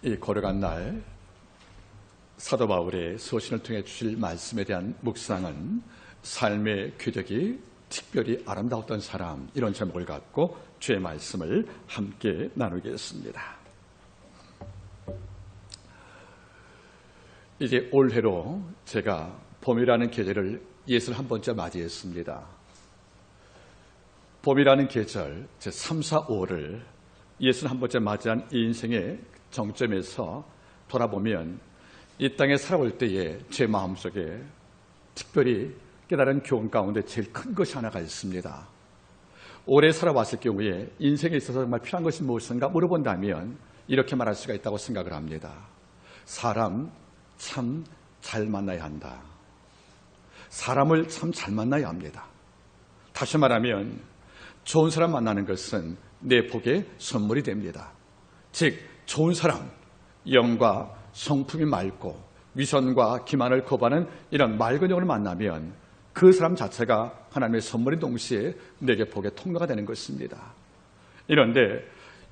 이 걸어간 날 사도 바울의 서신을 통해 주실 말씀에 대한 묵상은 삶의 궤적이 특별히 아름다웠던 사람, 이런 제목을 갖고 주의 말씀을 함께 나누겠습니다. 이제 올해로 제가 봄이라는 계절을 61번째 맞이했습니다. 봄이라는 계절, 제 3, 4, 5를 61번째 맞이한 이 인생의 정점에서 돌아보면 이 땅에 살아올 때에 제 마음속에 특별히 깨달은 교훈 가운데 제일 큰 것이 하나가 있습니다. 오래 살아왔을 경우에 인생에 있어서 정말 필요한 것이 무엇인가 물어본다면 이렇게 말할 수가 있다고 생각을 합니다. 사람 참 잘 만나야 한다. 사람을 참 잘 만나야 합니다. 다시 말하면 좋은 사람 만나는 것은 내 복의 선물이 됩니다. 즉 좋은 사람, 영과 성품이 맑고 위선과 기만을 거부하는 이런 맑은 영을 만나면 그 사람 자체가 하나님의 선물인 동시에 내게 복의 통로가 되는 것입니다. 그런데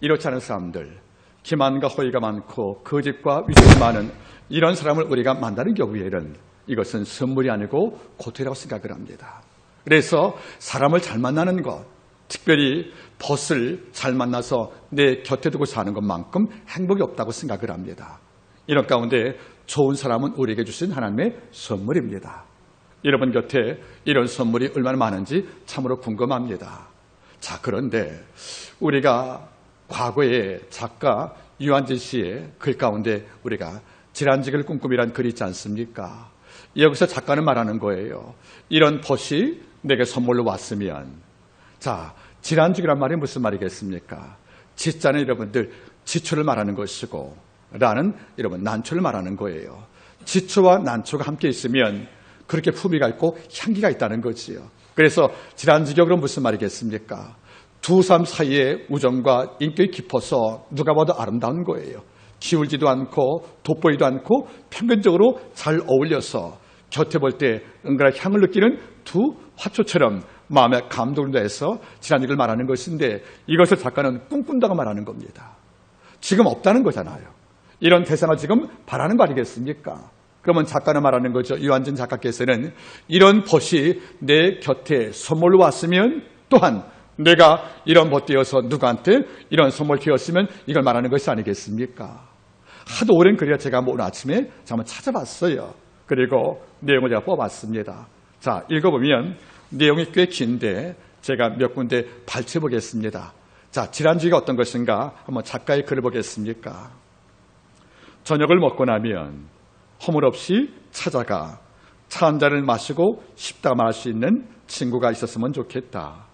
이렇지 않은 사람들, 기만과 허위가 많고 거짓과 위선이 많은 이런 사람을 우리가 만나는 경우에는 이것은 선물이 아니고 고통이라고 생각을 합니다. 그래서 사람을 잘 만나는 것, 특별히 벗을 잘 만나서 내 곁에 두고 사는 것만큼 행복이 없다고 생각을 합니다. 이런 가운데 좋은 사람은 우리에게 주신 하나님의 선물입니다. 여러분 곁에 이런 선물이 얼마나 많은지 참으로 궁금합니다. 자, 그런데 우리가 과거에 작가 유한진 씨의 글 가운데 우리가 질환지기를 꿈꿈이란 글이 있지 않습니까? 여기서 작가는 말하는 거예요. 이런 벗이 내게 선물로 왔으면, 자, 질환지기란 말이 무슨 말이겠습니까? 지자는 여러분들 지초를 말하는 것이고 라는 여러분 난초를 말하는 거예요. 지초와 난초가 함께 있으면 그렇게 품위가 있고 향기가 있다는 거지요. 그래서 질환지격으로 무슨 말이겠습니까? 두 사람 사이의 우정과 인격이 깊어서 누가 봐도 아름다운 거예요. 기울지도 않고 돋보이도 않고 평균적으로 잘 어울려서 곁에 볼 때 은근한 향을 느끼는 두 화초처럼 마음에 감동을 내서 질환지기를 말하는 것인데, 이것을 작가는 꿈꾼다고 말하는 겁니다. 지금 없다는 거잖아요. 이런 대상을 지금 바라는 거 아니겠습니까? 그러면 작가는 말하는 거죠. 유한진 작가께서는 이런 벗이 내 곁에 선물로 왔으면, 또한 내가 이런 벗 띄어서 누구한테 이런 선물 띄었으면 이걸 말하는 것이 아니겠습니까? 하도 오랜 글이라 제가 오늘 아침에 한번 찾아봤어요. 그리고 내용을 제가 뽑았습니다. 자, 읽어보면 내용이 꽤 긴데 제가 몇 군데 발췌해 보겠습니다. 자, 질환주의가 어떤 것인가 한번 작가의 글을 보겠습니까? 저녁을 먹고 나면 허물없이 찾아가 차 한 잔을 마시고 싶다 말할 수 있는 친구가 있었으면 좋겠다.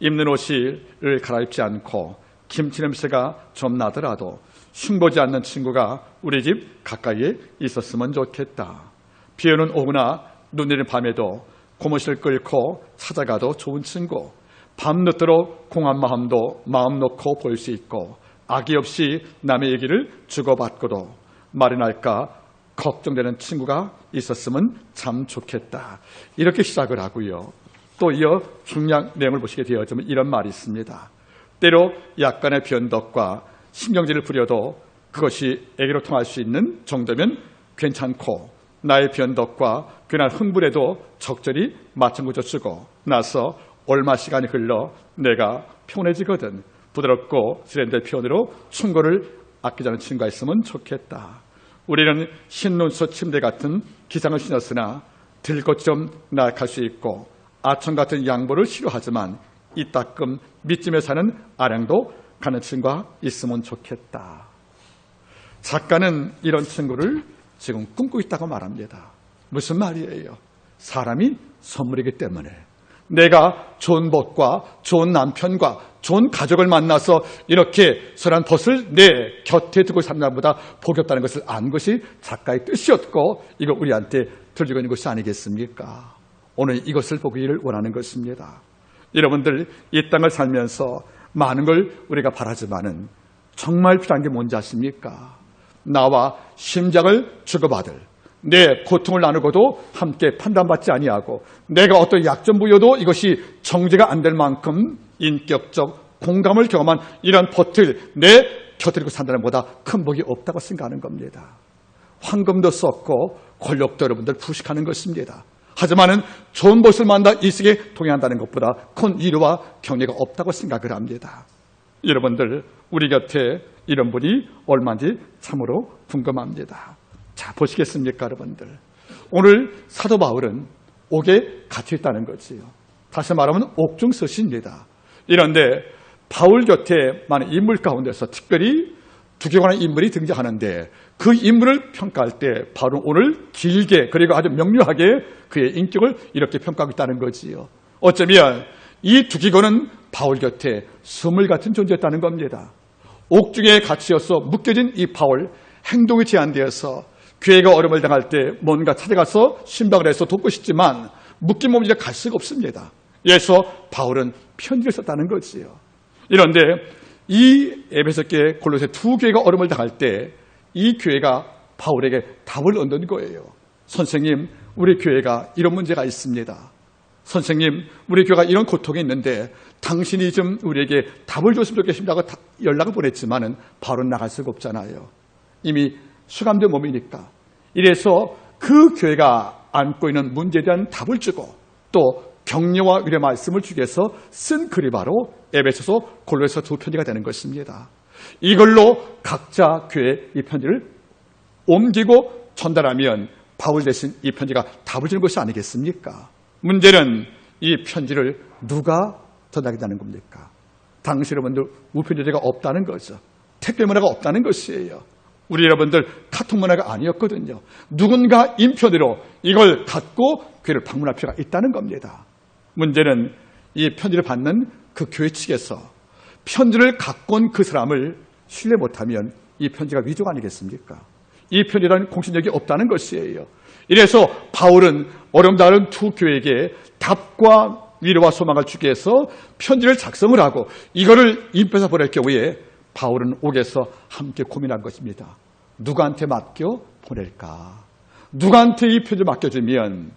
입는 옷을 갈아입지 않고 김치 냄새가 좀 나더라도 흉보지 않는 친구가 우리 집 가까이에 있었으면 좋겠다. 비 오는 오후나 눈 내리는 밤에도 고무실 끌고 찾아가도 좋은 친구. 밤늦도록 공한 마음도 마음 놓고 볼 수 있고 악의 없이 남의 얘기를 주고받고도 말이 날까 걱정되는 친구가 있었으면 참 좋겠다. 이렇게 시작을 하고요. 또 이어 중요한 내용을 보시게 되어지면 이런 말이 있습니다. 때로 약간의 변덕과 신경질을 부려도 그것이 애교로 통할 수 있는 정도면 괜찮고, 나의 변덕과 그날 흥분에도 적절히 맞장구 주고 나서 얼마 시간이 흘러 내가 피곤해지거든 부드럽고 세련된 표현으로 충고를 아끼지 않은 친구가 있으면 좋겠다. 우리는 흰눈소 침대 같은 기장을 신었으나 들꽃 좀 나약할 수 있고 아청 같은 양보를 싫어하지만 이따끔 밑쯤에 사는 아량도 가는 친구가 있으면 좋겠다. 작가는 이런 친구를 지금 꿈꾸고 있다고 말합니다. 무슨 말이에요? 사람이 선물이기 때문에 내가 좋은 벗과 좋은 남편과 좋은 가족을 만나서 이렇게 선한 벗을 내 곁에 두고 사는 것보다 복이 없다는 것을 안 것이 작가의 뜻이었고, 이거 우리한테 들리고 있는 것이 아니겠습니까? 오늘 이것을 보기를 원하는 것입니다. 여러분들 이 땅을 살면서 많은 걸 우리가 바라지만은 정말 필요한 게 뭔지 아십니까? 나와 심장을 주고받을, 내 고통을 나누고도 함께 판단받지 아니하고 내가 어떤 약점 부여도 이것이 정죄가 안 될 만큼 인격적 공감을 경험한 이런 벗을 내 곁들이고 산다는 것보다 큰 복이 없다고 생각하는 겁니다. 황금도 썼고 권력도 여러분들 부식하는 것입니다. 하지만은 좋은 것을 만나 이 세계에 동행한다는 것보다 큰 위로와 격려가 없다고 생각을 합니다. 여러분들 우리 곁에 이런 분이 얼마인지 참으로 궁금합니다. 자, 보시겠습니까 여러분들. 오늘 사도 바울은 옥에 갇혀 있다는 거지요. 다시 말하면 옥중서신입니다. 이런데 바울 곁에 많은 인물 가운데서 특별히 두개관의 인물이 등장하는데 그 인물을 평가할 때 바로 오늘 길게 그리고 아주 명료하게 그의 인격을 이렇게 평가하고 있다는 거지요. 어쩌면 이 두기고는 바울 곁에 스물 같은 존재였다는 겁니다. 옥중에 갇혀서 묶여진 이 바울, 행동이 제한되어서 교회가 어려움을 당할 때 뭔가 찾아가서 신박을 해서 돕고 싶지만 묶인 몸이라 갈 수가 없습니다. 그래서 바울은 편지를 썼다는 거지요. 이런데 이 에베소교회, 골로새 두 교회가 어려움을 당할 때 이 교회가 바울에게 답을 얻는 거예요. 선생님, 우리 교회가 이런 문제가 있습니다. 선생님, 우리 교회가 이런 고통이 있는데 당신이 좀 우리에게 답을 줬으면 좋겠습니다 하고 연락을 보냈지만은 바울은 나갈 수가 없잖아요. 이미 수감된 몸이니까. 이래서 그 교회가 안고 있는 문제에 대한 답을 주고 또 격려와 위로의 말씀을 주기 위해서 쓴 글이 바로 에베소서, 골로새서 두 편지가 되는 것입니다. 이걸로 각자 교회에 이 편지를 옮기고 전달하면 바울 대신 이 편지가 답을 주는 것이 아니겠습니까? 문제는 이 편지를 누가 전달하겠다는 겁니까? 당시 여러분들 우편제도가 없다는 거죠. 택배 문화가 없다는 것이에요. 우리 여러분들 카톡 문화가 아니었거든요. 누군가 인편으로 이걸 갖고 교회를 방문할 필요가 있다는 겁니다. 문제는 이 편지를 받는 그 교회 측에서 편지를 갖고 온 그 사람을 신뢰 못하면 이 편지가 위조가 아니겠습니까? 이 편지라는 공신력이 없다는 것이에요. 이래서 바울은 어려움 당하는 두 교회에게 답과 위로와 소망을 주기 위해서 편지를 작성을 하고 이거를 인표해서 보낼 경우에 바울은 옥에서 함께 고민한 것입니다. 누구한테 맡겨 보낼까? 누구한테 이 편지를 맡겨주면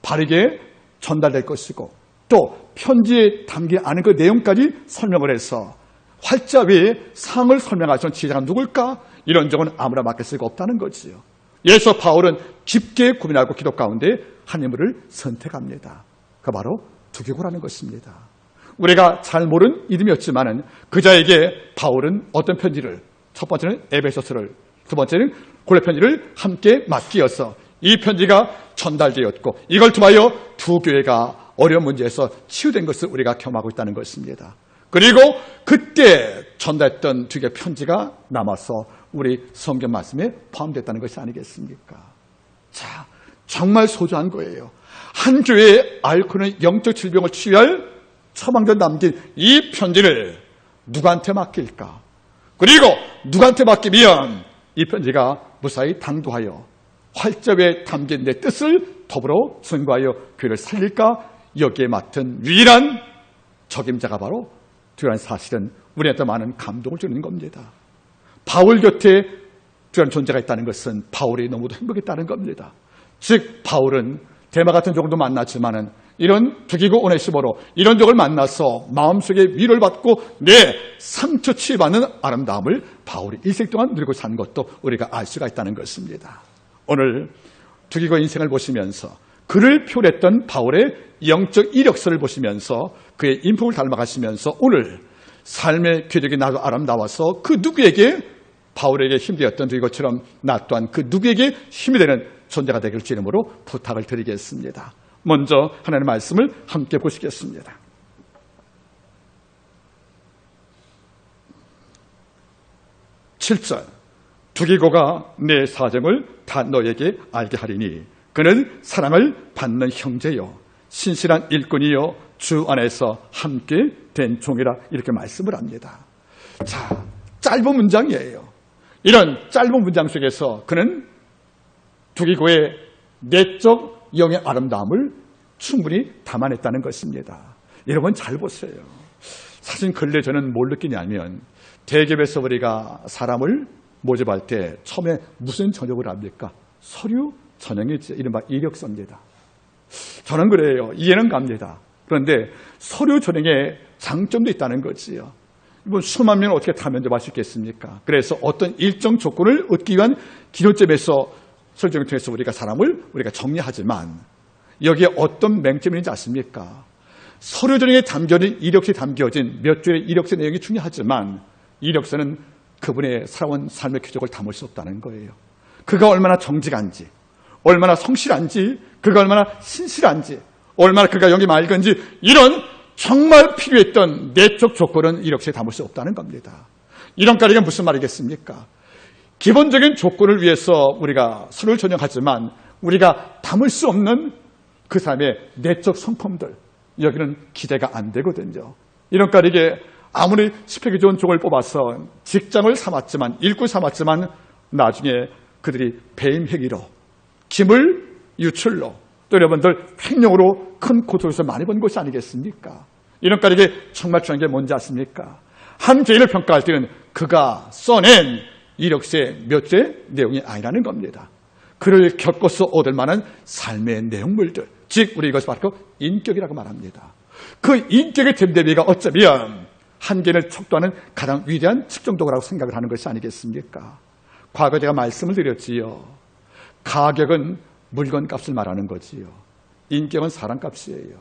바르게 전달될 것이고 또 편지에 담긴 않은 그 내용까지 설명을 해서 활자 외에 상을 설명하시는 지혜자가 누굴까? 이런 적은 아무나 맡길 수가 없다는 거지요. 그래서 바울은 깊게 고민하고 기도 가운데 한 인물을 선택합니다. 그 바로 두기고라는 것입니다. 우리가 잘 모르는 이름이었지만은 그자에게 바울은 어떤 편지를, 첫 번째는 에베소서를, 두 번째는 골로새 편지를 함께 맡기어서 이 편지가 전달되었고 이걸 통하여 두 교회가 어려운 문제에서 치유된 것을 우리가 경험하고 있다는 것입니다. 그리고 그때 전달했던 두 개의 편지가 남아서 우리 성경 말씀에 포함됐다는 것이 아니겠습니까? 자, 정말 소중한 거예요. 한 교회에 앓고 있는 영적 질병을 치유할 처방전 남긴 이 편지를 누구한테 맡길까? 그리고 누구한테 맡기면 이 편지가 무사히 당도하여 활자에 담긴 내 뜻을 더불어 증거하여 교회를 살릴까? 여기에 맡은 유일한 적임자가 바로 두라는 사실은 우리한테 많은 감동을 주는 겁니다. 바울 곁에 두라는 존재가 있다는 것은 바울이 너무도 행복했다는 겁니다. 즉 바울은 데마 같은 종도 만났지만은 이런 두기고 오네시모로 이런 종을 만나서 마음속에 위로를 받고 내 상처 치유받는 아름다움을 바울이 일생 동안 누리고 산 것도 우리가 알 수가 있다는 것입니다. 오늘 두기고 인생을 보시면서 그를 표현했던 바울의 영적 이력서를 보시면서 그의 인품을 닮아가시면서 오늘 삶의 궤적이 나도 아름다워서 그 누구에게 바울에게 힘이 되었던 이것처럼 나 또한 그 누구에게 힘이 되는 존재가 되길 주님으로 부탁을 드리겠습니다. 먼저 하나님의 말씀을 함께 보시겠습니다. 7절 두기고가 내 사정을 다 너에게 알게 하리니 그는 사랑을 받는 형제요 신실한 일꾼이요 주 안에서 함께 된 종이라 이렇게 말씀을 합니다. 자, 짧은 문장이에요. 이런 짧은 문장 속에서 그는 두기고의 내적 영의 아름다움을 충분히 담아냈다는 것입니다. 여러분 잘 보세요. 사실 근래 저는 뭘 느끼냐면 대기업에서 우리가 사람을 모집할 때 처음에 무슨 전형을 합니까? 서류 전형이 이른바 이력서입니다. 저는 그래요. 이해는 갑니다. 그런데 서류 전형에 장점도 있다는 거지요. 수만 명을 어떻게 다 면접할 수 있겠습니까? 그래서 어떤 일정 조건을 얻기 위한 기로점에서 설정을 통해서 우리가 사람을 우리가 정리하지만 여기에 어떤 맹점이 있는지 아십니까? 서류 전형에 담겨진 이력서에 담겨진 몇 줄의 이력서 내용이 중요하지만 이력서는 그분의 살아온 삶의 궤적을 담을 수 없다는 거예요. 그가 얼마나 정직한지, 얼마나 성실한지, 그가 얼마나 신실한지, 얼마나 그가 영이 맑은지 이런 정말 필요했던 내적 조건은 이력서에 담을 수 없다는 겁니다. 이런 까리가 무슨 말이겠습니까? 기본적인 조건을 위해서 우리가 서류를 전형하지만 우리가 담을 수 없는 그 사람의 내적 성품들, 여기는 기대가 안 되거든요. 이런 까리게 아무리 스펙이 좋은 종을 뽑아서 직장을 삼았지만, 일꾼 삼았지만 나중에 그들이 배임 행위로, 기물 유출로, 또 여러분들 횡령으로 큰 고통에서 많이 본 것이 아니겠습니까? 이런 까리게 정말 중요한 게 뭔지 아십니까? 한 개인을 평가할 때는 그가 써낸 이력서의 몇 줄의 내용이 아니라는 겁니다. 그를 겪어서 얻을 만한 삶의 내용물들, 즉 우리 이것을 바로 인격이라고 말합니다. 그 인격의 됨됨이가 어쩌면 한계를 척도하는 가장 위대한 측정도라고 생각을 하는 것이 아니겠습니까? 과거 제가 말씀을 드렸지요. 가격은 물건값을 말하는 거지요. 인격은 사람값이에요.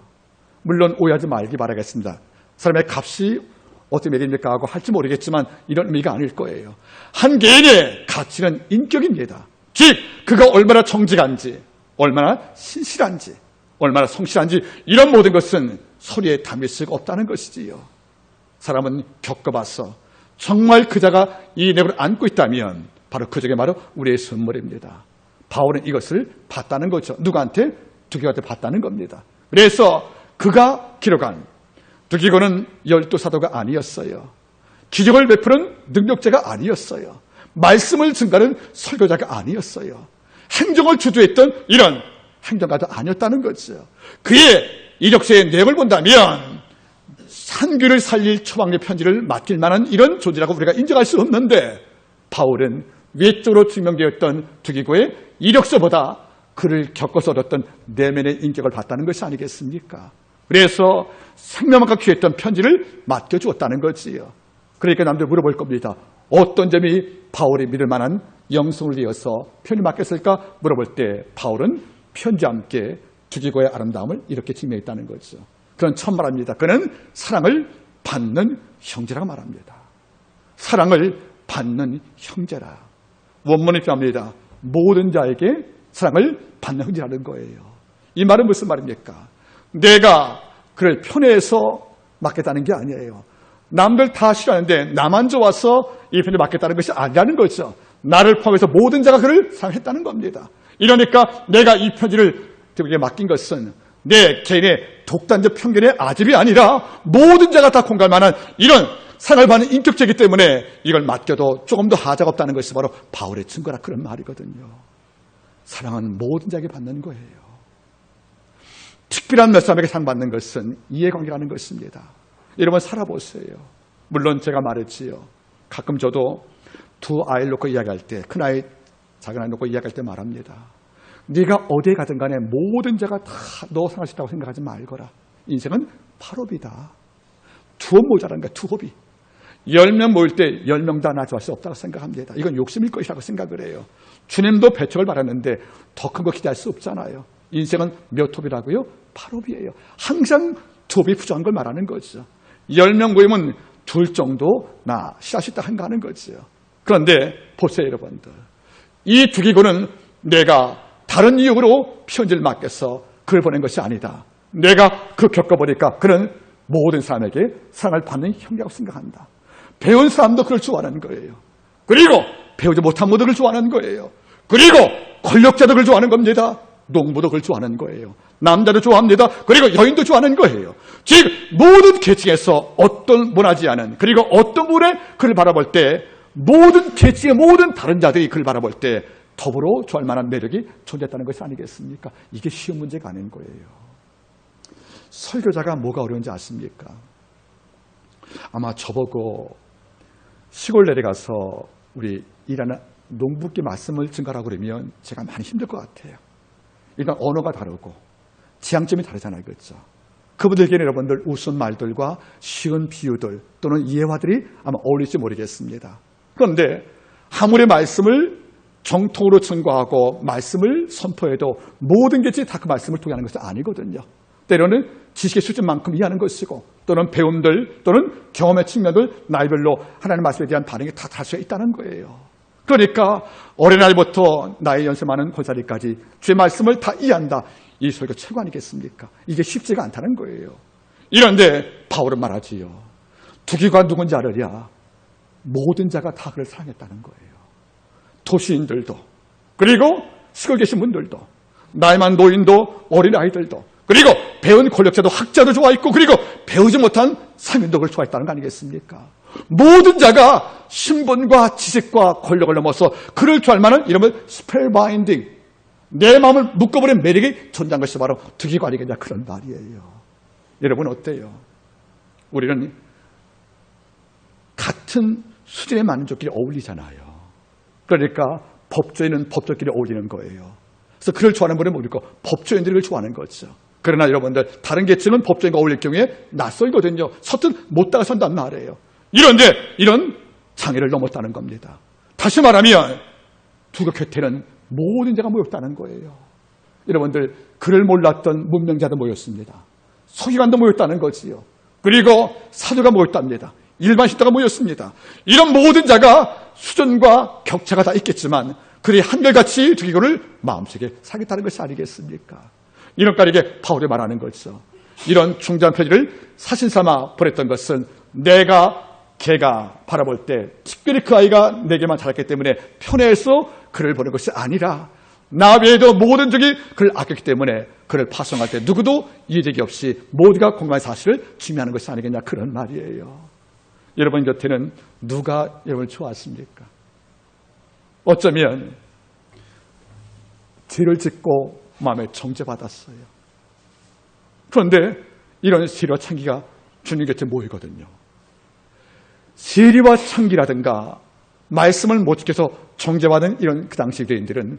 물론 오해하지 말기 바라겠습니다. 사람의 값이 어떻게 매깁니까 하고 할지 모르겠지만 이런 의미가 아닐 거예요. 한 개인의 가치는 인격입니다. 즉 그가 얼마나 정직한지, 얼마나 신실한지, 얼마나 성실한지 이런 모든 것은 소리에 담을 수가 없다는 것이지요. 사람은 겪어봐서 정말 그자가 이 내용을 안고 있다면 바로 그중에 바로 우리의 선물입니다. 바울은 이것을 봤다는 거죠. 누구한테? 두기고한테 봤다는 겁니다. 그래서 그가 기록한 두기고는 열두 사도가 아니었어요. 기적을 베푸는 능력자가 아니었어요. 말씀을 증가하는 설교자가 아니었어요. 행정을 주도했던 이런 행정가도 아니었다는 거죠. 그의 이력서의 내용을 본다면 한귀를 살릴 초방의 편지를 맡길 만한 이런 존재라고 우리가 인정할 수 없는데 바울은 외적으로 증명되었던 두기고의 이력서보다 그를 겪어서 얻었던 내면의 인격을 봤다는 것이 아니겠습니까? 그래서 생명만큼 귀했던 편지를 맡겨주었다는 거지요. 그러니까 남들 물어볼 겁니다. 어떤 점이 바울이 믿을 만한 영성을 위해서 편지 맡겼을까 물어볼 때 바울은 편지와 함께 두기고의 아름다움을 이렇게 증명했다는 거죠. 그는 처음 말합니다. 그는 사랑을 받는 형제라고 말합니다. 사랑을 받는 형제라. 원문이 표합니다. 모든 자에게 사랑을 받는 형제라는 거예요. 이 말은 무슨 말입니까? 내가 그를 편애해서 맡겠다는 게 아니에요. 남들 다 싫어하는데 나만 좋아서 이 편을 맡겠다는 것이 아니라는 거죠. 나를 포함해서 모든 자가 그를 사랑했다는 겁니다. 이러니까 내가 이 편지를 그에게 맡긴 것은 내 개인의 독단적 편견의 아집이 아니라 모든 자가 다 공감할 만한 이런 사랑을 받는 인격체이기 때문에 이걸 맡겨도 조금 더 하자가 없다는 것이 바로 바울의 증거라 그런 말이거든요. 사랑은 모든 자에게 받는 거예요. 특별한 몇 사람에게 사랑받는 것은 이해관계라는 것입니다. 여러분 살아보세요. 물론 제가 말했지요. 가끔 저도 두 아이를 놓고 이야기할 때, 큰아이, 작은 아이 놓고 이야기할 때 말합니다. 네가 어디에 가든 간에 모든 자가 다 너 사랑할 수 있다고 생각하지 말거라. 인생은 팔업이다. 투업 모자라는 거야, 투업이. 10명 모일 때 10명 다 나 좋아할 수 없다고 생각합니다. 이건 욕심일 것이라고 생각을 해요. 주님도 배척을 받았는데 더 큰 거 기대할 수 없잖아요. 인생은 몇 톱이라고요? 8홉이에요. 항상 톱이 부족한 걸 말하는 거죠. 10명 모이면 둘 정도 나 씨앗이 있다 하는 거죠. 그런데 보세요 여러분들. 이 두기고는 내가 다른 이유로 편지를 맡겨서 그를 보낸 것이 아니다. 내가 그 겪어보니까 그는 모든 사람에게 사랑을 받는 형제라고 생각한다. 배운 사람도 그걸 좋아하는 거예요. 그리고 배우지 못한 분도 그걸 좋아하는 거예요. 그리고 권력자도 그걸 좋아하는 겁니다. 농부도 그걸 좋아하는 거예요. 남자도 좋아합니다. 그리고 여인도 좋아하는 거예요. 즉 모든 계층에서 어떤 원하지 않은 그리고 어떤 분의 그를 바라볼 때 모든 계층의 모든 다른 자들이 그를 바라볼 때 더불어 좋아할 만한 매력이 존재했다는 것이 아니겠습니까? 이게 쉬운 문제가 아닌 거예요. 설교자가 뭐가 어려운지 아십니까? 아마 저보고 시골 내려가서 우리 일하는 농부께 말씀을 증가하라고 그러면 제가 많이 힘들 것 같아요. 일단 언어가 다르고 지향점이 다르잖아요. 그렇죠? 그분들에게는 여러분들 우스운 말들과 쉬운 비유들 또는 예화들이 아마 어울릴지 모르겠습니다. 그런데 아무리 말씀을 정통으로 증거하고 말씀을 선포해도 모든 것이 다 그 말씀을 통해 하는 것은 아니거든요. 때로는 지식의 수준만큼 이해하는 것이고 또는 배움들 또는 경험의 측면들 나이별로 하나님의 말씀에 대한 반응이 다 다를 수 있다는 거예요. 그러니까 어린아이부터 나이 연세 많은 고사리까지 주의 말씀을 다 이해한다. 이 소리가 최고 아니겠습니까? 이게 쉽지가 않다는 거예요. 이런데 바울은 말하지요. 두기가 누군지 알으랴. 모든 자가 다 그를 사랑했다는 거예요. 도시인들도 그리고 시골 계신 분들도 나이 많은 노인도 어린아이들도 그리고 배운 권력자도 학자도 좋아했고 그리고 배우지 못한 상인도 그걸 좋아했다는 거 아니겠습니까? 모든 자가 신분과 지식과 권력을 넘어서 그를 좋아할 만한 이름을 스펠바인딩 내 마음을 묶어버린 매력이 존재한 것이 바로 득이관이겠냐 그런 말이에요. 여러분 어때요? 우리는 같은 수준에 맞는 쪽끼리 어울리잖아요. 그러니까 법조인은 법조끼리 어울리는 거예요. 그래서 그를 좋아하는 분은 모르고 법조인들을 좋아하는 거죠. 그러나 여러분들 다른 계층은 법조인과 어울릴 경우에 낯설거든요. 서툰 못 다가선단 말이에요. 이런데 이런 장애를 넘었다는 겁니다. 다시 말하면 두교 곁에는 모든 자가 모였다는 거예요. 여러분들 그를 몰랐던 문명자도 모였습니다. 서기관도 모였다는 거지요. 그리고 사도가 모였답니다. 일반 신도가 모였습니다. 이런 모든 자가 수준과 격차가 다 있겠지만 그들이 한결같이 두기고를 마음속에 사겠다는 것이 아니겠습니까? 이런 까리게 바울이 말하는 거죠. 이런 중대한 표지를 사신삼아 보냈던 것은 걔가 바라볼 때 특별히 그 아이가 내게만 자랐기 때문에 편해서 그를 보는 것이 아니라 나 외에도 모든 적이 그를 아꼈기 때문에 그를 파송할 때 누구도 이해되기 없이 모두가 공감의 사실을 중요하는 것이 아니겠냐 그런 말이에요. 여러분 곁에는 누가 여러분을 좋아하십니까? 어쩌면 죄를 짓고 마음에 정죄받았어요. 그런데 이런 세리와 창기가 주님 곁에 모이거든요. 세리와 창기라든가 말씀을 못 지켜서 정죄받은 이런 그 당시 유대인들은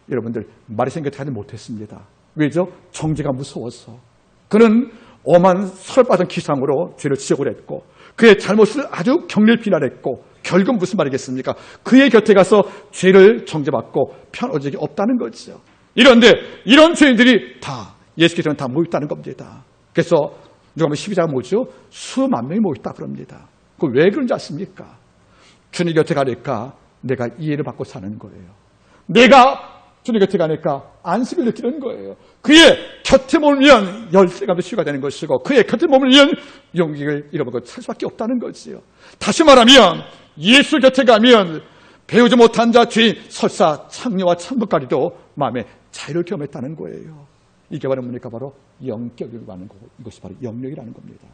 여러분들 마리생 곁에 가지 못했습니다. 왜죠? 정죄가 무서워서. 그는 엄한 설받은 기상으로 죄를 지적을 했고 그의 잘못을 아주 격렬히 비난했고 결국 무슨 말이겠습니까? 그의 곁에 가서 죄를 정죄받고 편한 적이 없다는 거죠. 이런데 이런 죄인들이 다 예수께서는 다 모였다는 겁니다. 그래서 누가 보면 12자가 뭐죠? 수만 명이 모였다 그럽니다. 그 왜 그런지 아십니까? 주님 곁에 가니까 내가 이해를 받고 사는 거예요. 내가 주님 곁에 가니까 안식을 느끼는 거예요. 그의 곁에 머물면 열쇠감도 치유가 되는 것이고 그의 곁에 머물면 용기를 잃어버리고 살 수밖에 없다는 거지요. 다시 말하면 예수 곁에 가면 배우지 못한 자, 죄인, 설사, 창녀와 창부까지도 마음에 자유를 경험했다는 거예요. 이게 바로 뭡니까? 바로 영격이라고 하는 거고 이것이 바로 영력이라는 겁니다.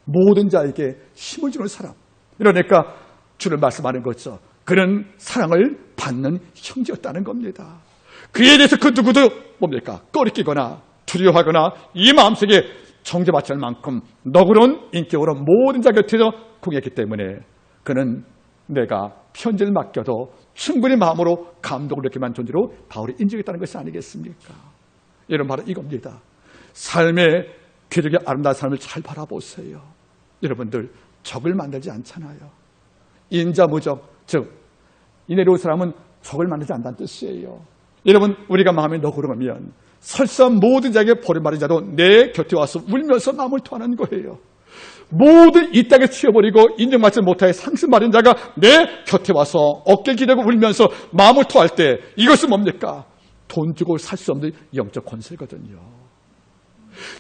모든 자에게 힘을 주는 사람. 이러니까 주를 말씀하는 거죠. 그는 사랑을 받는 형제였다는 겁니다. 그에 대해서 그 누구도 뭡니까? 꺼리끼거나 두려워하거나 이 마음속에 정죄받지 않을 만큼 너그러운 인격으로 모든 자 곁에서 공했기 때문에 그는 내가 편지를 맡겨도 충분히 마음으로 감동을 느낄 존재로 바울이 인정했다는 것이 아니겠습니까? 여러분 바로 이겁니다. 삶의 궤적의 아름다운 삶을 잘 바라보세요. 여러분들 적을 만들지 않잖아요. 인자무적, 즉 이내로운 사람은 적을 만들지 않다는 뜻이에요. 여러분 우리가 마음에 너그러우면 설사 모든 자에게 버림받은 자도 내 곁에 와서 울면서 마음을 토하는 거예요. 모든 이 땅에 치워버리고 인정받지 못하여 상심받은 자가 내 곁에 와서 어깨를 기대고 울면서 마음을 토할 때 이것은 뭡니까? 돈 주고 살 수 없는 영적 권세거든요.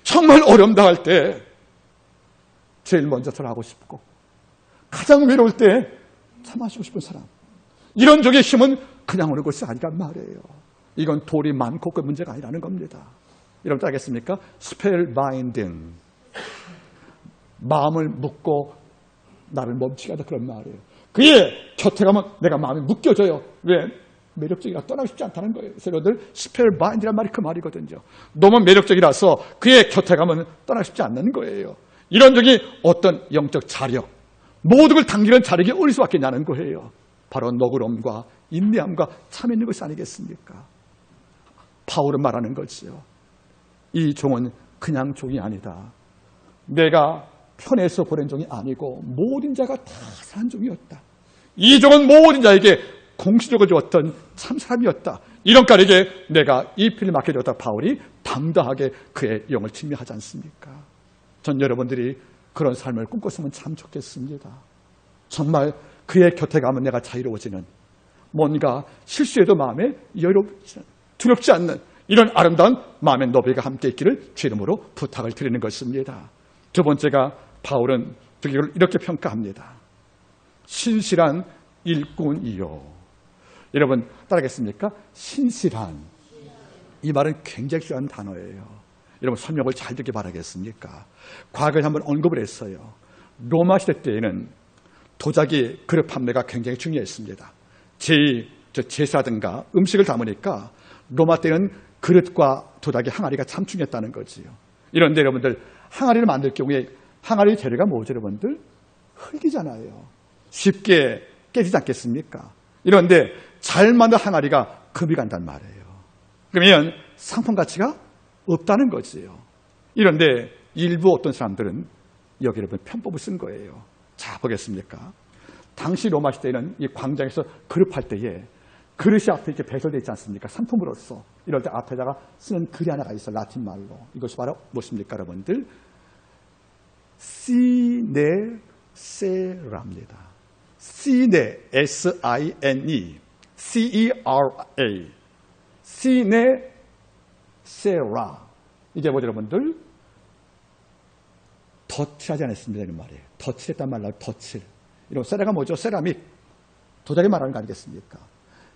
정말 어려움다 할 때 제일 먼저 전하고 싶고 가장 외로울 때 참아주고 싶은 사람, 이런 적의 힘은 그냥 오는 것이 아니란 말이에요. 이건 돌이 많고 그 문제가 아니라는 겁니다. 여러분 알겠습니까? 스펠바인딩, 마음을 묶고 나를 멈추게 하다 그런 말이에요. 그의 곁에 가면 내가 마음이 묶여져요. 왜? 매력적이라 떠나고 싶지 않다는 거예요. 그래서 여러분들 스펠바인딩이란 말이 그 말이거든요. 너무 매력적이라서 그의 곁에 가면 떠나고 싶지 않는 거예요. 이런 적이 어떤 영적 자력, 모든 걸 당기는 자력이 어디서 수밖에 나는 거예요. 바로 너그러움과 인내함과 참여 있는 것이 아니겠습니까? 바울은 말하는 거지요. 이 종은 그냥 종이 아니다. 내가 편해서 보낸 종이 아니고 모든 자가 다 산 종이었다. 이 종은 모든 자에게 공시적을 주었던 참 사람이었다. 이런 까닭에 내가 이 필을 맡겨줬다. 바울이 당당하게 그의 영을 증명하지 않습니까? 전 여러분들이 그런 삶을 꿈꿨으면 참 좋겠습니다. 정말 그의 곁에 가면 내가 자유로워지는, 뭔가 실수해도 마음에 두렵지 않는 이런 아름다운 마음의 너비가 함께 있기를 주 이름으로 부탁을 드리는 것입니다. 두 번째가 바울은 이걸 이렇게 평가합니다. 신실한 일꾼이요. 여러분 따라하겠습니까? 신실한, 이 말은 굉장히 중요한 단어예요. 여러분 설명을 잘 듣기 바라겠습니까? 과거에 한번 언급을 했어요. 로마 시대 때에는 도자기 그릇 판매가 굉장히 중요했습니다. 제사든가 음식을 담으니까 로마 때는 그릇과 도자기 항아리가 참 중요했다는 거지요. 이런데 여러분들 항아리를 만들 경우에 항아리 재료가 뭐죠, 여러분들? 흙이잖아요. 쉽게 깨지지 않겠습니까? 이런데 잘 만든 항아리가 금이 간단 말이에요. 그러면 상품 가치가 없다는 거지요. 이런데 일부 어떤 사람들은 여기 여러분 편법을 쓴 거예요. 자, 보겠습니까? 당시 로마 시대에는 이 광장에서 그릇 팔 때에 그릇이 앞에 이렇게 배설되어 있지 않습니까? 상품으로서. 이럴 때 앞에다가 쓰는 글이 하나가 있어, 라틴 말로. 이것이 바로 무엇입니까, 여러분들? 시네세라입니다. 시네, S-I-N-E, C-E-R-A, 시네세라. 이게 뭐죠, 여러분들? 덧칠하지 않았습니다, 이런 말이에요. 덧칠했단 말로 덧칠. 이런 세라가 뭐죠? 세라믹. 도자기 말하는 거 아니겠습니까?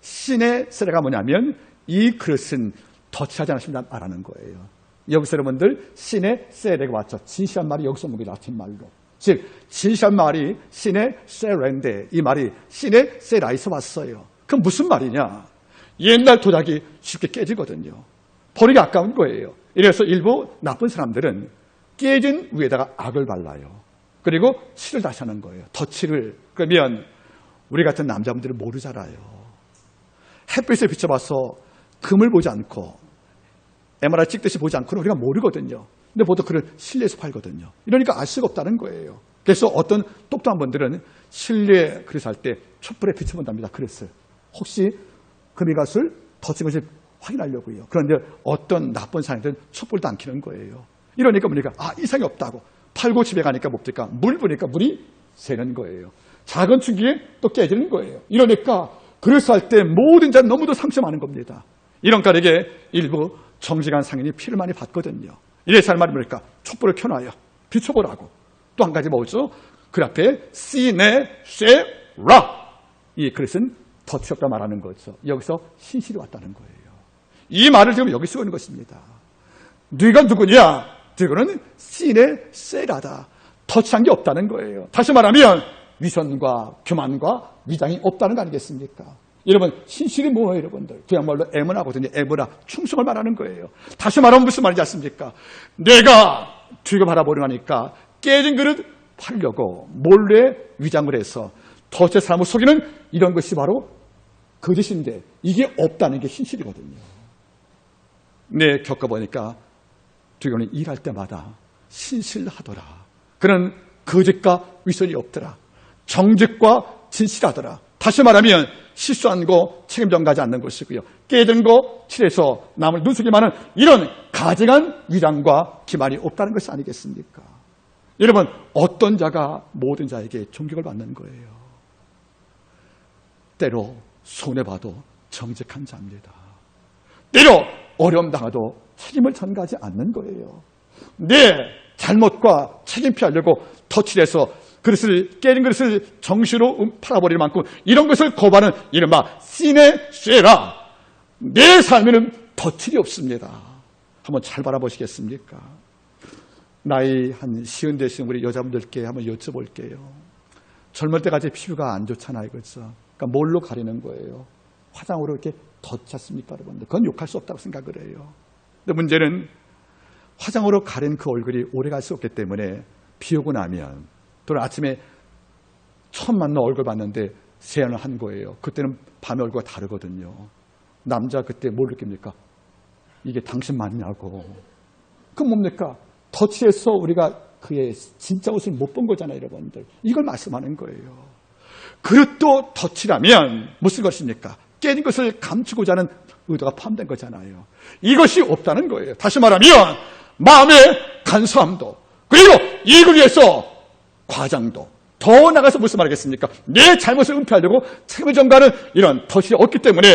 신의 세라가 뭐냐면 이 그릇은 덧칠하지 않았습니다 말하는 거예요. 여기서 여러분들 신의 세라가 왔죠. 진실한 말이 여기서 온 게 라틴 말로. 즉 진실한 말이 신의 세라인데 이 말이 신의 세라에서 왔어요. 그럼 무슨 말이냐? 옛날 도자기 쉽게 깨지거든요. 버리기 아까운 거예요. 이래서 일부 나쁜 사람들은 깨진 위에다가 악을 발라요. 그리고 칠을 다시 하는 거예요. 덧칠을. 그러면 우리 같은 남자분들은 모르잖아요. 햇빛에 비춰봐서 금을 보지 않고 MRI 찍듯이 보지 않고는 우리가 모르거든요. 근데 보통 그걸 실내에서 팔거든요. 이러니까 알 수가 없다는 거예요. 그래서 어떤 똑똑한 분들은 실내에 그릇 할 때 촛불에 비춰본답니다. 그릇을. 혹시 금이 갓을 덧친 것을 확인하려고요. 그런데 어떤 나쁜 사람들은 촛불도 안 켜는 거예요. 이러니까 우리가 이상이 없다고. 팔고 집에 가니까 뭡니까? 물 부니까 물이 새는 거예요. 작은 충격에 또 깨지는 거예요. 이러니까 그릇을 할 때 모든 자는 너무도 상처 많은 겁니다. 이런 까닭에 일부 정직한 상인이 피를 많이 받거든요. 이래서 할 말이 뭡니까? 촛불을 켜놔요. 비춰보라고. 또 한 가지 뭐죠? 그 앞에 시네세라. 이 그릇은 덧치었다 말하는 거죠. 여기서 신실이 왔다는 거예요. 이 말을 지금 여기 쓰고 있는 것입니다. 네가 누구냐? 너는 시네세라다. 덧치한 게 없다는 거예요. 다시 말하면 위선과 교만과 위장이 없다는 거 아니겠습니까? 여러분 신실이 뭐예요, 여러분들? 그야말로 에머나거든요. 에머나, 충성을 말하는 거예요. 다시 말하면 무슨 말이지 않습니까? 내가 뒤가 바라보려니까 깨진 그릇 팔려고 몰래 위장을 해서 덫에 사람을 속이는 이런 것이 바로 거짓인데 이게 없다는 게 신실이거든요. 네, 겪어보니까 두교는 일할 때마다 신실하더라. 그는 거짓과 위선이 없더라. 정직과 진실하더라. 다시 말하면 실수한 거 책임 전가하지 않는 것이고요. 깨진 거 칠해서 남을 눈속이만은 이런 가증한 위장과 기만이 없다는 것이 아니겠습니까? 여러분 어떤 자가 모든 자에게 존경을 받는 거예요. 때로 손해봐도 정직한 자입니다. 때로 어려움 당하도 책임을 전가하지 않는 거예요. 내 잘못과 책임 피하려고 덧칠해서 깨진 그릇을 정시로 팔아버릴 만큼 이런 것을 거부하는 이른바 시네세라. 내 삶에는 덧칠이 없습니다. 한번 잘 바라보시겠습니까? 나이 한 50 되신 우리 여자분들께 한번 여쭤볼게요. 젊을 때까지 피부가 안 좋잖아요. 그렇죠? 그러니까 뭘로 가리는 거예요? 화장으로 이렇게 덧쳤습니까, 여러분들? 그건 욕할 수 없다고 생각을 해요. 근데 문제는 화장으로 가린 그 얼굴이 오래 갈 수 없기 때문에 비 오고 나면 또는 아침에 처음 만나 얼굴 봤는데 세안을 한 거예요. 그때는 밤의 얼굴과 다르거든요. 남자 그때 뭘 느낍니까? 이게 당신 맞냐고. 그건 뭡니까? 덧칠해서 우리가 그의 진짜 옷을 못 본 거잖아요, 여러분들. 이걸 말씀하는 거예요. 그릇도 덫이라면 무슨 것입니까? 깨진 것을 감추고자 하는 의도가 포함된 거잖아요. 이것이 없다는 거예요. 다시 말하면 마음의 간소함도, 그리고 이익을 위해서 과장도, 더 나가서 무슨 말하겠습니까? 내 잘못을 은폐하려고 책임을 전가하는 이런 덫이 없기 때문에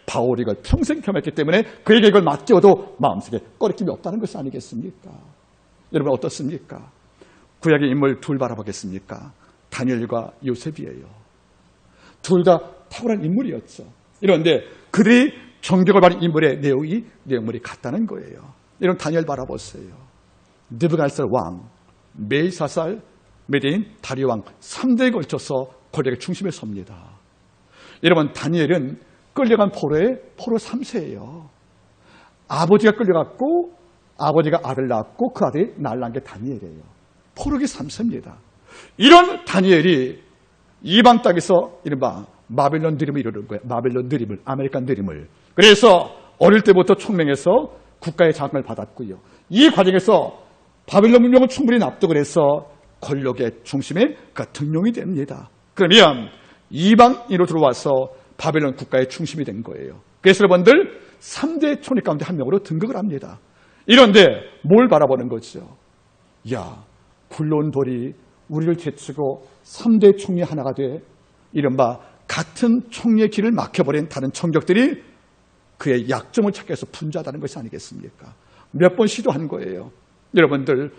바울이 이걸 평생 겸했기 때문에 그에게 이걸 맡겨도 마음속에 꺼리낌이 없다는 것이 아니겠습니까? 여러분 어떻습니까? 구약의 인물 둘 바라보겠습니까? 다니엘과 요셉이에요. 둘 다 탁월한 인물이었죠. 이런데 그들이 정격을 받은 인물의 내용물이 같다는 거예요. 이런 다니엘 바라보세요. 느부갓네살 왕, 벨사살, 메대인 다리오 왕 3대에 걸쳐서 권력의 중심에 섭니다. 여러분 다니엘은 끌려간 포로의 포로 3세예요. 아버지가 끌려갔고 아버지가 아들 낳았고 그 아들이 날난 게 다니엘이에요. 포로기 3세입니다. 이런 다니엘이 이방 땅에서 이른바 바벨론 드림을 이루는 거예요. 바벨론 드림을, 아메리칸 드림을. 그래서 어릴 때부터 총명해서 국가의 장악을 받았고요. 이 과정에서 바벨론 문명을 충분히 납득을 해서 권력의 중심에 그가 등용이 됩니다. 그러면 이방인으로 들어와서 바벨론 국가의 중심이 된 거예요. 그래서 여러분들 3대 총리 가운데 한 명으로 등극을 합니다. 이런데 뭘 바라보는 거죠? 야, 굴러온 돌이 우리를 제치고 3대 총리 하나가 돼 이른바 같은 총리의 길을 막혀버린 다른 정적들이 그의 약점을 찾기 위해서 분주하다는 것이 아니겠습니까? 몇 번 시도한 거예요. 여러분들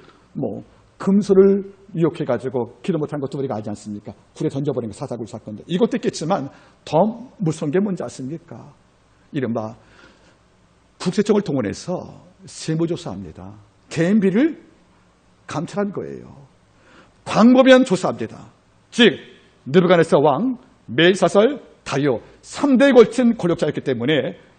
금소를 유혹해가지고 기도 못한 것도 우리가 알지 않습니까? 불에 던져버린 거 사사굴 사건도 이것도 있겠지만 더 무서운 게 뭔지 아십니까? 이른바 국세청을 동원해서 세무조사합니다. 개인비를 감찰한 거예요. 광범위한 조사합니다. 즉 느부갓네살 왕, 벨사살, 다리오 3대에 걸친 권력자였기 때문에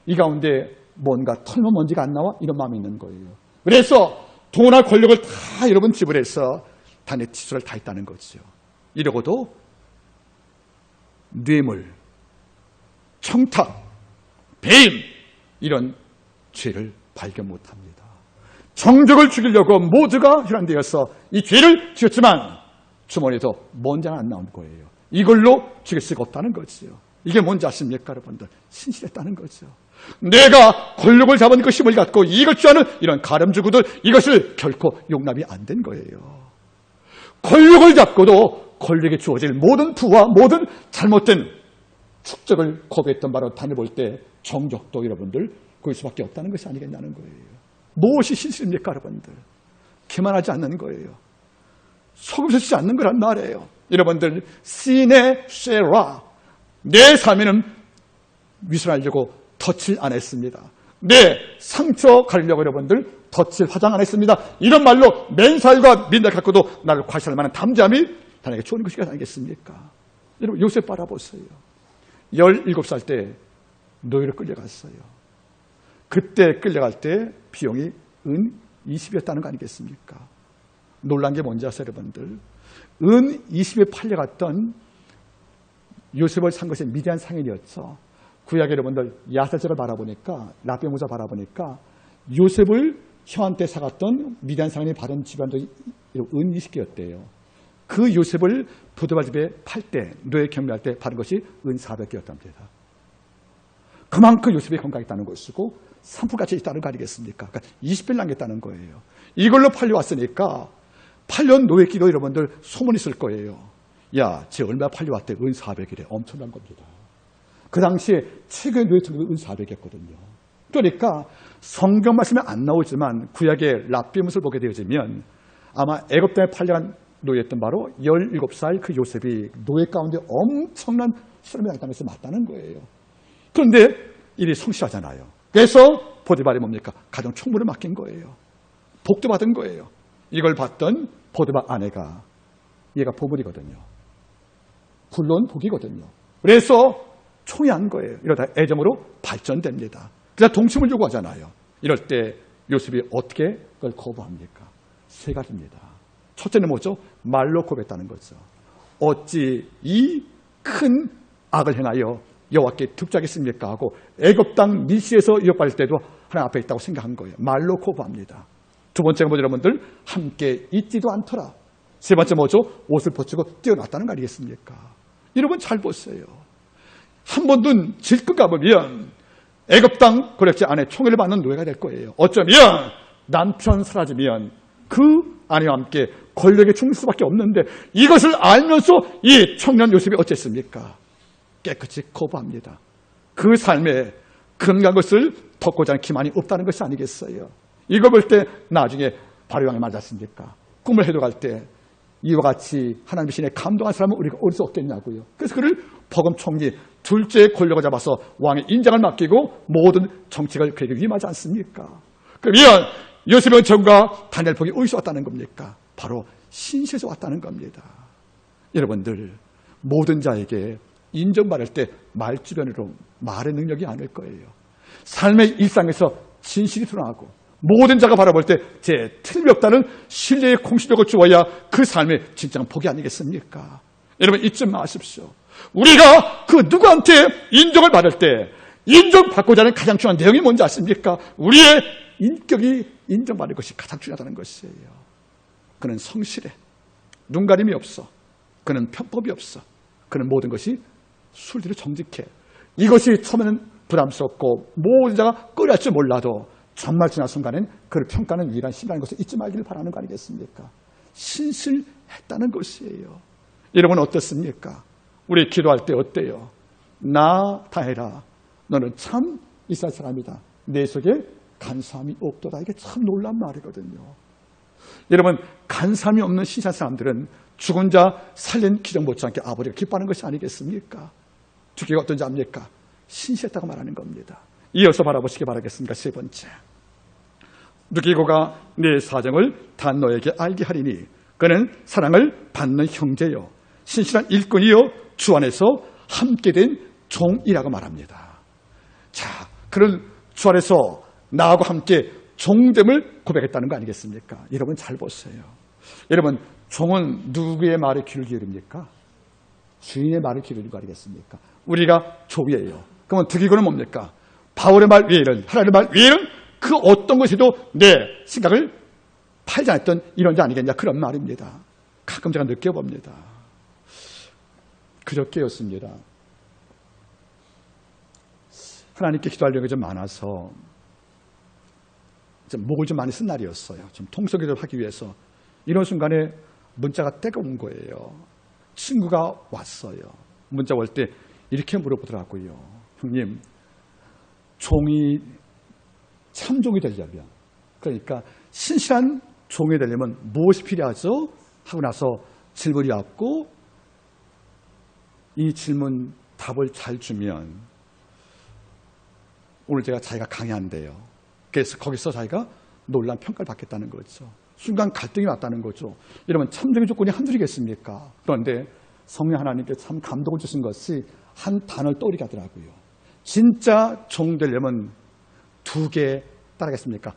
이 가운데 뭔가 털면 먼지가 안 나와? 이런 마음이 있는 거예요. 그래서 돈과 권력을 다 여러분 지불해서 단의 치수를 다 했다는 거죠. 이러고도 뇌물, 청탁, 배임 이런 죄를 발견 못합니다. 정적을 죽이려고 모두가 혈안되어서 이 죄를 지었지만 주머니에서 먼지 하나 안 나온 거예요. 이걸로 죽일 수가 없다는 거죠. 이게 뭔지 아십니까 여러분들? 신실했다는 거죠. 내가 권력을 잡은 그 힘을 갖고 이익을 취하는 이런 가렴주구들 이것을 결코 용납이 안 된 거예요. 권력을 잡고도 권력에 주어질 모든 부와 모든 잘못된 축적을 거부했던 바로 다니엘 볼 때 정적도 여러분들 그럴 수밖에 없다는 것이 아니겠냐는 거예요. 무엇이 신실입니까 여러분들? 기만하지 않는 거예요. 속임 수 있지 않는 거란 말이에요. 여러분들 시네 쉐라 내 삶에는 위선하려고 덫을 안 했습니다. 내 상처 가리려고 여러분들 덫을 화장 안 했습니다. 이런 말로 맨살과 민날 갖고도 나를 과시할 만한 담대함이 단에게 좋은 것이 아니겠습니까? 여러분 요셉 바라보세요. 17살 때 노예로 끌려갔어요. 그때 끌려갈 때 비용이 은 20이었다는 거 아니겠습니까? 놀란 게 뭔지 아세요 여러분들? 은 20에 팔려갔던 요셉을 산 것이 미디안 상인이었죠. 구약의 여러분들 야살적을 바라보니까 라비모자 바라보니까 요셉을 형한테 사갔던 미디안 상인이 받은 집안도 은 20개였대요. 그 요셉을 보디발 집에 팔 때 노예 경매할 때 받은 것이 은 400개였답니다. 그만큼 요셉이 건강했다는 것이고 산불같이 있다는 거 아니겠습니까? 그러니까 20배를 남겼다는 거예요. 이걸로 팔려왔으니까 8년 노예기도 여러분들 소문이 있을 거예요. 야, 쟤 얼마 팔려왔대? 은 400이래. 엄청난 겁니다. 그 당시에 최고의 노예 등급이 은 400이었거든요. 그러니까 성경 말씀에 안 나오지만 구약의 랍비뭇을 보게 되어지면 아마 애굽 땅에 팔려간 노예였던 바로 17살 그 요셉이 노예 가운데 엄청난 수렴이 당했다는 것이 맞다는 거예요. 그런데 일이 성실하잖아요. 그래서 보디발이 뭡니까? 가정 총무를 맡긴 거예요. 복도 받은 거예요. 이걸 봤던 보디발 아내가 얘가 보물이거든요. 굴러온 복이거든요. 그래서 총애한 거예요. 이러다 애정으로 발전됩니다. 그래서 동침을 요구하잖아요. 이럴 때 요셉이 어떻게 그걸 거부합니까? 세 가지입니다. 첫째는 뭐죠? 말로 고백했다는 거죠. 어찌 이 큰 악을 행하여 여호와께 득죄하겠습니까? 하고 애굽 땅 밀시에서 유혹받을 때도 하나님 앞에 있다고 생각한 거예요. 말로 고백합니다. 두 번째가 뭐죠, 여러분들? 함께 있지도 않더라. 세 번째 뭐죠? 옷을 벗고 뛰어났다는 거 아니겠습니까? 여러분 잘 보세요. 한 번 눈 질끈 감으면 애굽 땅 고렙제 안에 총애를 받는 노예가 될 거예요. 어쩌면 남편 사라지면 그 아내와 함께 권력에 죽을 수밖에 없는데 이것을 알면서 이 청년 요셉이 어쨌습니까? 깨끗이 거부합니다. 그 삶에 금간 것을 덮고자 하는 기만이 없다는 것이 아니겠어요? 이거 볼 때 나중에 바로왕이 맞았습니까? 꿈을 해독할 때 이와 같이 하나님의 신에 감동한 사람은 우리가 어디서 얻겠냐고요. 그래서 그를 버금 총리 둘째 권력을 잡아서 왕의 인장을 맡기고 모든 정책을 그에게 위임하지 않습니까? 그러면 요셉의 은총과 다니엘 복이 어디서 왔다는 겁니까? 바로 신실에서 왔다는 겁니다. 여러분들 모든 자에게 인정받을 때 말주변으로 말의 능력이 아닐 거예요. 삶의 일상에서 진실이 드러나고 모든 자가 바라볼 때 제 틀림이 없다는 신뢰의 공신력을 주어야 그 삶의 진정한 복이 아니겠습니까? 여러분 잊지 마십시오. 우리가 그 누구한테 인정을 받을 때 인정받고자 하는 가장 중요한 내용이 뭔지 아십니까? 우리의 인격이 인정받을 것이 가장 중요하다는 것이에요. 그는 성실해. 눈가림이 없어. 그는 편법이 없어. 그는 모든 것이 술대로 정직해. 이것이 처음에는 부담스럽고 모든 자가 꺼려할 줄 몰라도 정말 지난 순간엔 그를 평가하는 유일한 신이라는 것을 잊지 말기를 바라는 거 아니겠습니까? 신실했다는 것이에요. 여러분 어떻습니까? 우리 기도할 때 어때요? 나 다해라. 너는 참 이스라엘 사람이다. 내 속에 간사함이 없도다. 이게 참 놀라운 말이거든요. 여러분 간사함이 없는 신실한 사람들은 죽은 자 살린 기적 못지않게 아버지가 기뻐하는 것이 아니겠습니까? 주기가 어떤지 압니까? 신실했다고 말하는 겁니다. 이어서 바라보시기 바라겠습니다. 세 번째, 누기고가 내 사정을 다 너에게 알게 하리니 그는 사랑을 받는 형제요 신실한 일꾼이요 주 안에서 함께 된 종이라고 말합니다. 자, 그런 주 안에서 나하고 함께 종됨을 고백했다는 거 아니겠습니까? 여러분 잘 보세요. 여러분 종은 누구의 말에 귀를 기울입니까? 주인의 말을 기울이는 거 아니겠습니까? 우리가 조위예요. 그러면 득이고는 뭡니까? 바울의 말 위에는, 하나님의 말 위에는 그 어떤 것에도 내 생각을 팔지 않았던 이런 자 아니겠냐, 그런 말입니다. 가끔 제가 느껴봅니다. 그저께였습니다. 하나님께 기도하려는 게 좀 많아서 좀 목을 좀 많이 쓴 날이었어요. 좀 통성기도를 하기 위해서. 이런 순간에 문자가 때가 온 거예요. 친구가 왔어요. 문자 올 때 이렇게 물어보더라고요. 형님, 종이 참종이 되려면, 그러니까 신실한 종이 되려면 무엇이 필요하죠? 하고 나서 질문이 왔고 이 질문 답을 잘 주면 오늘 제가 자기가 강의한대요. 그래서 거기서 자기가 놀라운 평가를 받겠다는 거죠. 순간 갈등이 왔다는 거죠. 여러분 참종의 조건이 한둘이겠습니까? 그런데 성령 하나님께 참 감동을 주신 것이 한 단어를 떠오르게 하더라고요. 진짜 종 되려면 두 개 따라가겠습니까?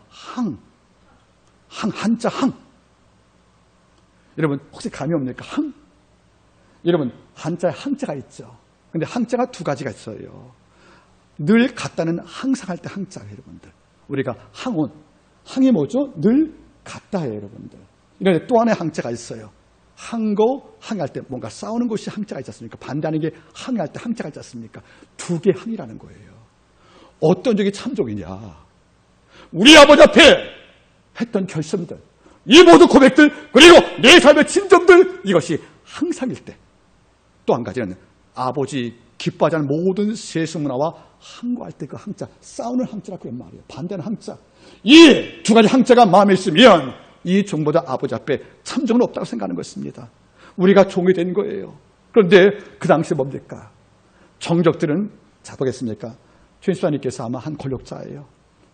한자 항. 여러분 혹시 감이 옵니까? 항? 여러분 한자에 항자가 있죠. 근데 항자가 두 가지가 있어요. 늘 같다는 항상 할 때 항자, 여러분들. 우리가 항온, 항이 뭐죠? 늘 같다예요, 여러분들. 이런데 또 하나의 항자가 있어요. 항고, 항할 때 뭔가 싸우는 것이 항자가 있지 않습니까? 반대하는 게 항할 때 항자가 있지 않습니까? 두 개 항이라는 거예요. 어떤 적이 참종이냐? 우리 아버지 앞에 했던 결심들, 이 모든 고백들, 그리고 내 삶의 진정들, 이것이 항상일 때. 또 한 가지는 아버지 기뻐하지 않는 모든 세속 문화와 항거할 때 그 항자, 싸우는 항자라고 그런 말이에요. 반대하는 항자. 이 두 가지 항자가 마음에 있으면 이 종보다 아버지 앞에 참종은 없다고 생각하는 것입니다. 우리가 종이 된 거예요. 그런데 그 당시에 뭡니까? 정적들은, 자 보겠습니까? 최인수사님께서 아마 한 권력자예요.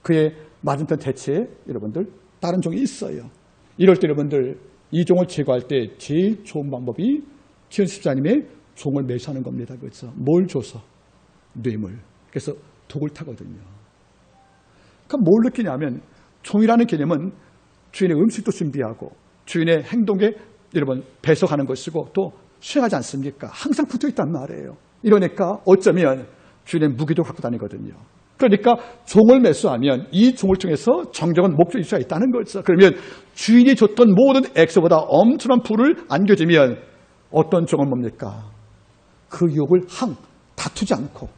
그의 맞은편 대체에 여러분들 다른 종이 있어요. 이럴 때 여러분들 이 종을 제거할 때 제일 좋은 방법이 최인수사님의 종을 매수하는 겁니다. 그렇죠? 뭘 줘서? 뇌물. 그래서 독을 타거든요. 그럼 뭘 느끼냐면 종이라는 개념은 주인의 음식도 준비하고 주인의 행동에 여러분 배석하는 것이고 또 수행하지 않습니까? 항상 붙어있단 말이에요. 이러니까 어쩌면 주인의 무기도 갖고 다니거든요. 그러니까 종을 매수하면 이 종을 통해서 정정한 목적이 있어야 있다는 거죠. 그러면 주인이 줬던 모든 액수보다 엄청난 부를 안겨주면 어떤 종은 뭡니까? 그 유혹을 다투지 않고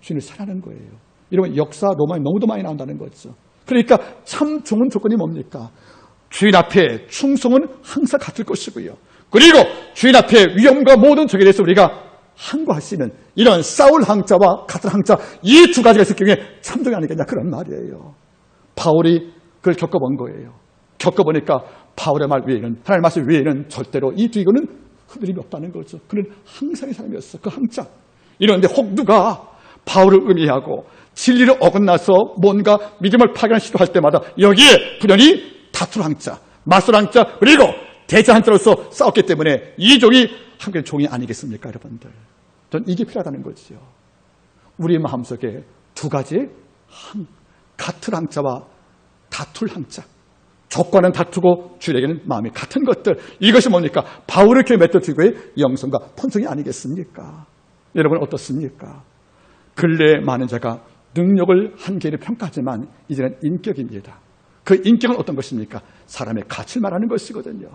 주인을 사랑하는 거예요. 이러면 역사 로마에 너무도 많이 나온다는 거죠. 그러니까 참 종은 조건이 뭡니까? 주인 앞에 충성은 항상 같을 것이고요. 그리고 주인 앞에 위험과 모든 적에 대해서 우리가 항거할 수 있는 이런 싸울 항자와 같은 항자, 이 두 가지가 있을 경우에 참종이 아니겠냐, 그런 말이에요. 바울이 그걸 겪어본 거예요. 겪어보니까 바울의 말 외에는, 하나님의 말씀 외에는 절대로 이 두 이거는 흔들림이 없다는 거죠. 그는 항상의 사람이었어, 그 항자. 이런데 혹 누가 바울을 의미하고 진리를 어긋나서 뭔가 믿음을 파괴하는 시도할 때마다 여기에 분연히 다툴 항자, 맞설 항자, 그리고 대자 항자로서 싸웠기 때문에 이 종이 한국의 종이 아니겠습니까, 여러분들? 전 이게 필요하다는 거지요. 우리 마음속에 두 가지의 같은 항자와 다툴 항자. 적과는 다투고 주에게는 마음이 같은 것들. 이것이 뭡니까? 바울의 교회 메토디고의 영성과 본성이 아니겠습니까? 여러분 어떻습니까? 근래에 많은 자가 능력을 한계를 평가하지만 이제는 인격입니다. 그 인격은 어떤 것입니까? 사람의 가치를 말하는 것이거든요.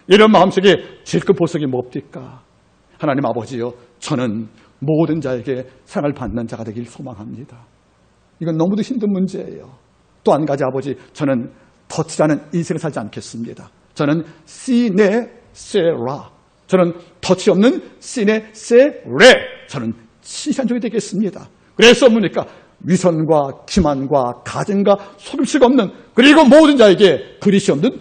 이런 마음속에 질끈 보석이 뭡니까? 하나님 아버지요, 저는 모든 자에게 사랑을 받는 자가 되길 소망합니다. 이건 너무도 힘든 문제예요. 또 한 가지 아버지, 저는 터치라는 인생을 살지 않겠습니다. 저는 시네세라, 저는 터치 없는 시네세레, 저는 신실한종이 되겠습니다. 그래서 뭡니까? 위선과 기만과 가증과 속임수가 없는, 그리고 모든 자에게 그릇이 없는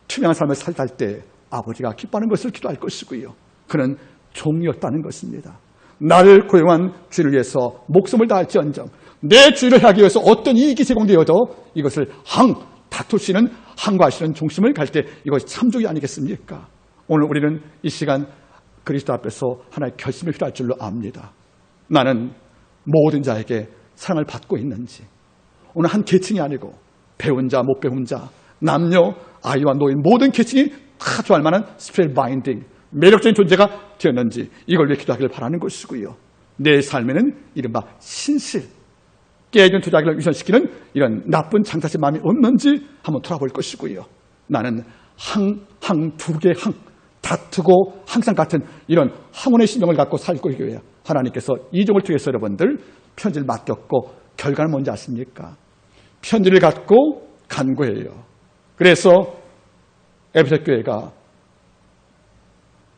투명한 삶을 살다 할 때 아버지가 기뻐하는 것을 기도할 것이고요. 그는 종이었다는 것입니다. 나를 고용한 주를 위해서 목숨을 다할지언정 내 주를 하기 위해서 어떤 이익이 제공되어도 이것을 다툴 수 있는 항거할 수 있는 중심을 갈 때 이것이 참족이 아니겠습니까? 오늘 우리는 이 시간 그리스도 앞에서 하나의 결심을 필요할 줄로 압니다. 나는 모든 자에게 사랑을 받고 있는지, 오늘 한 계층이 아니고 배운 자, 못 배운 자, 남녀, 아이와 노인 모든 계층이 다 좋아할 만한 스피릿 바인딩, 매력적인 존재가 되었는지 이걸 위해 기도하기를 바라는 것이고요. 내 삶에는 이른바 신실, 깨진 투자기를 위선시키는 이런 나쁜 장사신 마음이 없는지 한번 돌아볼 것이고요. 나는 두 개의 다투고 항상 같은 이런 항원의 심정을 갖고 살고 있고요. 하나님께서 이 종을 통해서 여러분들 편지를 맡겼고 결과는 뭔지 아십니까? 편지를 갖고 간 거예요. 그래서 에베소 교회가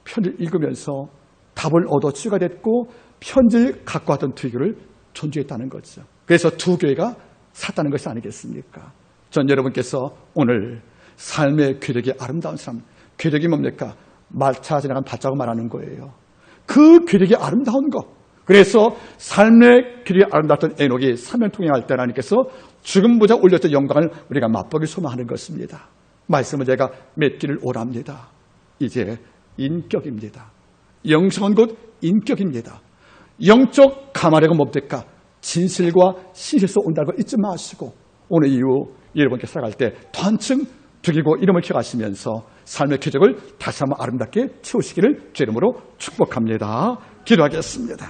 편지를 읽으면서 답을 얻어 치유가 됐고 편지를 갖고 왔던 두 교회를 존중했다는 거죠. 그래서 두 교회가 샀다는 것이 아니겠습니까? 전 여러분께서 오늘 삶의 괴력이 아름다운 사람, 괴력이 뭡니까? 말차 지나간 발자국 말하는 거예요. 그 괴력이 아름다운 것. 그래서 삶의 괴력이 아름다웠던 에녹이 사면 통행할 때 하나님께서 죽음보다 올렸던 영광을 우리가 맛보기 소망하는 것입니다. 말씀을 제가 맺기를 오랍니다. 이제 인격입니다. 영성은 곧 인격입니다. 영적 가마력은 뭡니까? 진실과 신실에서 온다는 걸 잊지 마시고 오늘 이후 여러분께 살아갈 때 더 한층 두기고 이름을 기억하시면서 삶의 궤적을 다시 한번 아름답게 채우시기를 주 이름으로 축복합니다. 기도하겠습니다.